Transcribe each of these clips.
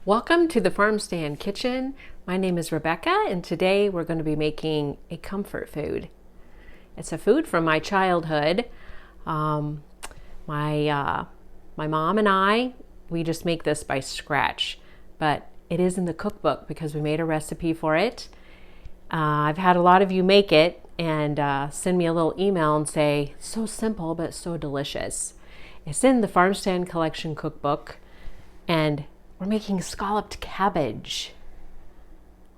Welcome to the Farm Stand Kitchen. My name is Rebecca, and today we're going to be making a comfort food. It's a food from my childhood. My mom and I, we just make this by scratch, but it is in the cookbook because we made a recipe for it. I've had a lot of you make it and send me a little email and say, so simple but so delicious. It's in the Farm Stand Collection cookbook, and we're making scalloped cabbage,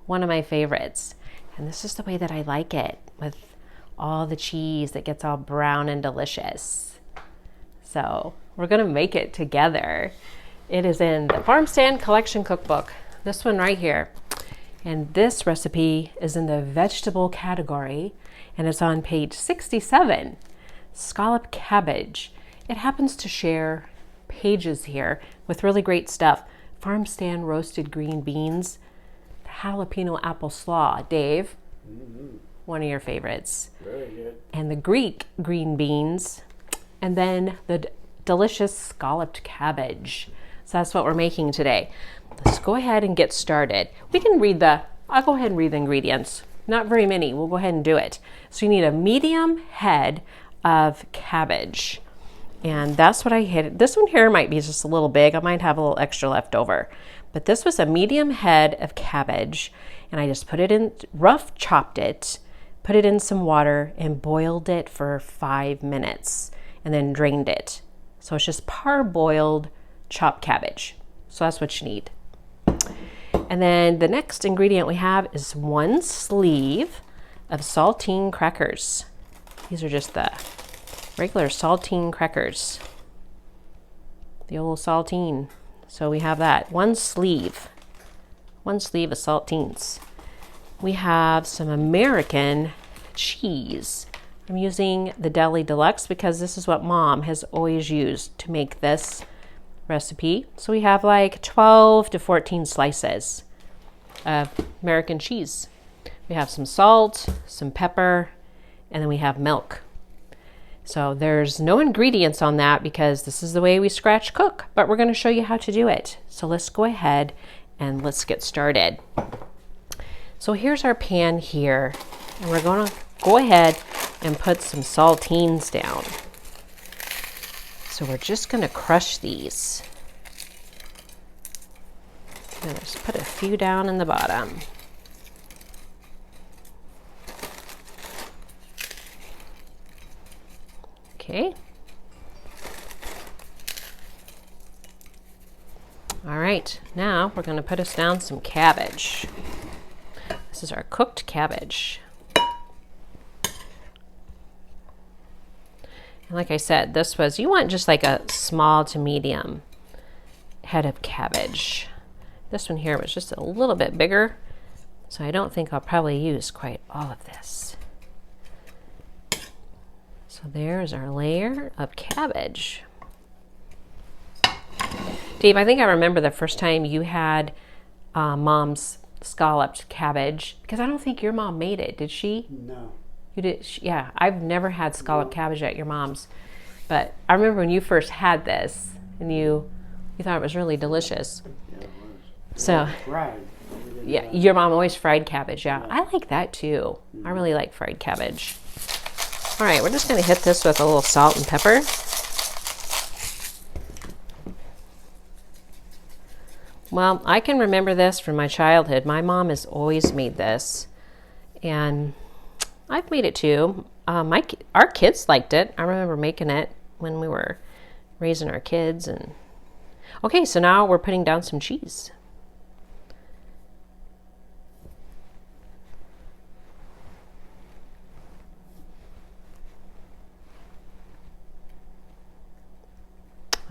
one of my favorites. And this is the way that I like it, with all the cheese that gets all brown and delicious. So we're gonna make it together. It is in the Farm Stand Collection cookbook, this one right here. And this recipe is in the vegetable category, and it's on page 67, scalloped cabbage. It happens to share pages here with really great stuff. Farm Stand roasted green beans, the jalapeno apple slaw, Dave, one of your favorites. Very good. And the Greek green beans, and then the delicious scalloped cabbage. So that's what we're making today. Let's go ahead and get started. I'll go ahead and read the ingredients. Not very many, we'll go ahead and do it. So you need a medium head of cabbage. And that's what I hit. This one here might be just a little big. I might have a little extra left over. But this was a medium head of cabbage. And I just put it in, rough chopped it, put it in some water and boiled it for 5 minutes and then drained it. So it's just parboiled chopped cabbage. So that's what you need. And then the next ingredient we have is 1 sleeve of saltine crackers. These are just the regular saltine crackers, the old saltine. So we have that, one sleeve of saltines. We have some American cheese. I'm using the Deli Deluxe because this is what Mom has always used to make this recipe. So we have like 12 to 14 slices of American cheese. We have some salt, some pepper, and then we have milk. So there's no ingredients on that because this is the way we scratch cook, but we're going to show you how to do it. So let's go ahead and let's get started. So here's our pan here, and we're going to go ahead and put some saltines down. So we're just going to crush these. And just put a few down in the bottom. Okay. All right, now we're going to put us down some cabbage. This is our cooked cabbage. And like I said, this was, you want just like a small to medium head of cabbage. This one here was just a little bit bigger, so I don't think I'll probably use quite all of this. So there's our layer of cabbage. Dave, I think I remember the first time you had Mom's scalloped cabbage, because I don't think your mom made it, did she? No. You did? Yeah, I've never had scalloped cabbage at your mom's, but I remember when you first had this and you thought it was really delicious. Yeah, it was. So, Fried. yeah, your mom always fried cabbage. Yeah, I like that too. I really like fried cabbage. All right, we're just going to hit this with a little salt and pepper. Well, I can remember this from my childhood. My mom has always made this, and I've made it too. Our kids liked it. I remember making it when we were raising our kids. And okay, so now we're putting down some cheese.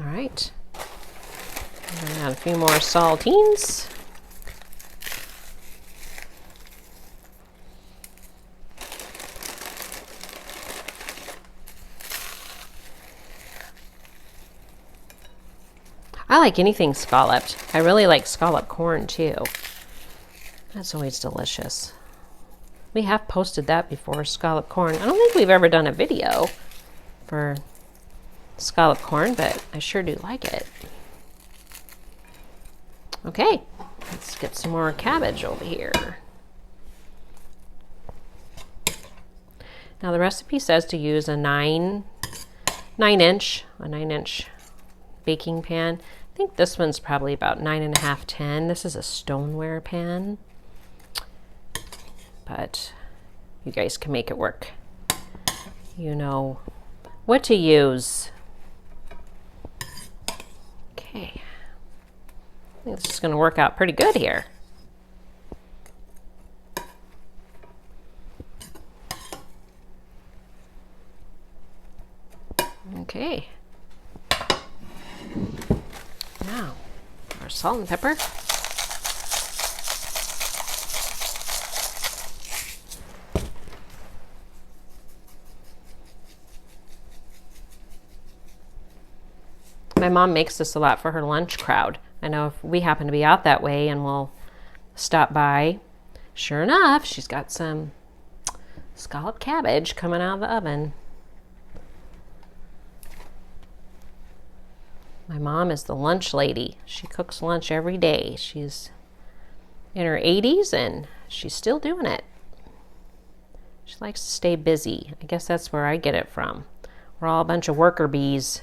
All right, I'm gonna add a few more saltines. I like anything scalloped. I really like scalloped corn too. That's always delicious. We have posted that before, scalloped corn. I don't think we've ever done a video for scalloped corn, but I sure do like it. Okay, let's get some more cabbage over here. Now the recipe says to use a 9-inch baking pan. I think this one's probably about 9.5, 10. This is a stoneware pan, but you guys can make it work. You know what to use. Okay, I think this is going to work out pretty good here. Okay. Now, our salt and pepper. My mom makes this a lot for her lunch crowd. I know if we happen to be out that way and we'll stop by, sure enough, she's got some scalloped cabbage coming out of the oven. My mom is the lunch lady. She cooks lunch every day. She's in her 80s and she's still doing it. She likes to stay busy. I guess that's where I get it from. We're all a bunch of worker bees.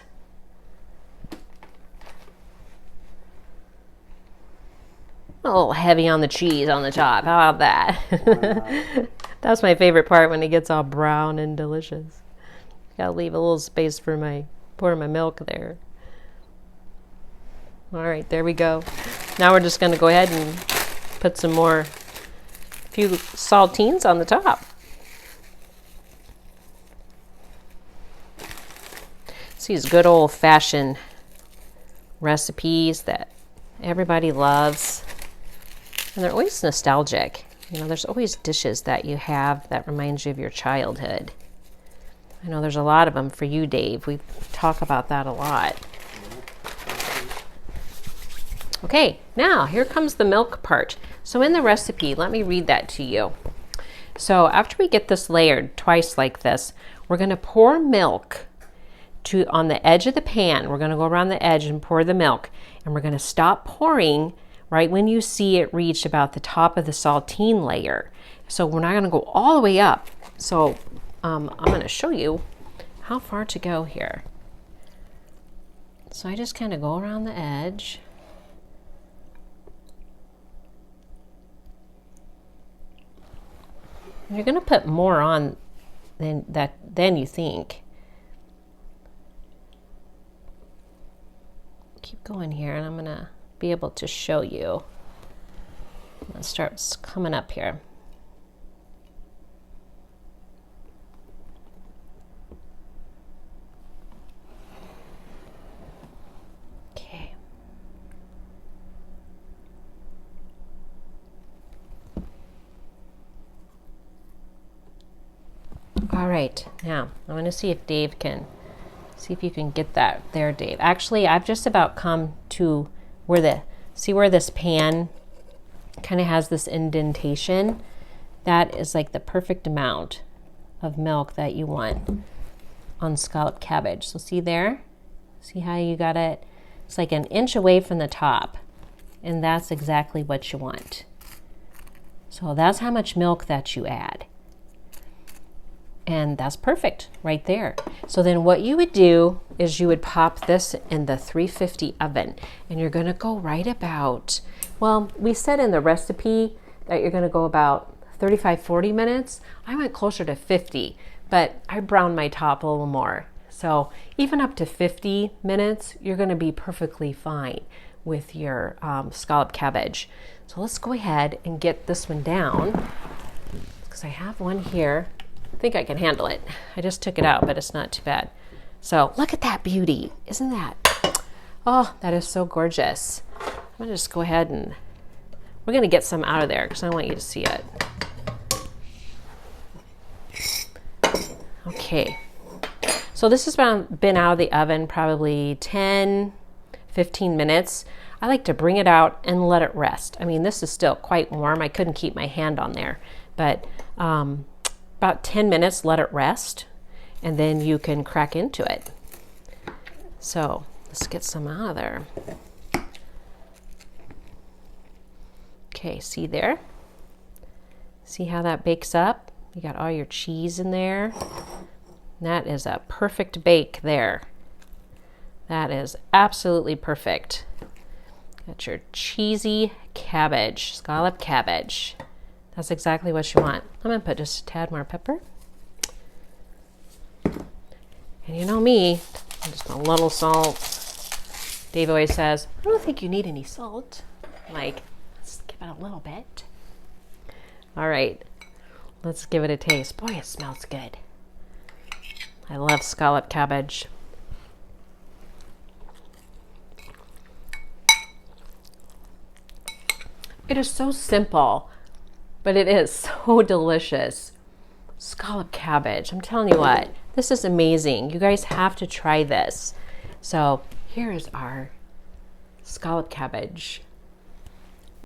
A little heavy on the cheese on the top. How about that? That's my favorite part, when it gets all brown and delicious. Gotta leave a little space for pour my milk there. All right, there we go. Now we're just gonna go ahead and put some more, few saltines on the top. It's these good old-fashioned recipes that everybody loves. And they're always nostalgic. You know, there's always dishes that you have that reminds you of your childhood. I know there's a lot of them for you, Dave. We talk about that a lot. Okay, now here comes the milk part. So in the recipe, let me read that to you. So after we get this layered twice like this, we're going to pour milk on the edge of the pan. We're going to go around the edge and pour the milk, and we're going to stop pouring right when you see it reach about the top of the saltine layer. So we're not going to go all the way up. So I'm going to show you how far to go here. So I just kind of go around the edge. And you're going to put more on than you think. Keep going here, and I'm going to be able to show you. It starts coming up here. Okay. All right, now I'm going to see if Dave can, see if you can get that there, Dave. Actually, I've just about come to see where this pan kind of has this indentation. That is like the perfect amount of milk that you want on scalloped cabbage. So see there? See how you got it? It's like an inch away from the top, and that's exactly what you want. So that's how much milk that you add. And that's perfect right there. So then what you would do is you would pop this in the 350 oven, and you're going to go right about, well, we said in the recipe that you're going to go about 35-40 minutes. I went closer to 50, but I browned my top a little more. So even up to 50 minutes, you're going to be perfectly fine with your scalloped cabbage. So let's go ahead and get this one down, because I have one here. I think I can handle it. I just took it out, but it's not too bad. So look at that beauty. Isn't that? Oh, that is so gorgeous. I'm going to just go ahead and we're going to get some out of there because I want you to see it. Okay. So this has been out of the oven probably 10, 15 minutes. I like to bring it out and let it rest. I mean, this is still quite warm. I couldn't keep my hand on there, but about 10 minutes, let it rest, and then you can crack into it. So let's get some out of there. Okay, see there? See how that bakes up? You got all your cheese in there. That is a perfect bake there. That is absolutely perfect. Got your cheesy cabbage, scalloped cabbage. That's exactly what you want. I'm gonna put just a tad more pepper. And you know me, just a little salt. Dave always says, I don't think you need any salt. I'm like, let's give it a little bit. All right, let's give it a taste. Boy, it smells good. I love scalloped cabbage. It is so simple, but it is so delicious. Scalloped cabbage, I'm telling you what, this is amazing. You guys have to try this. So here is our scalloped cabbage.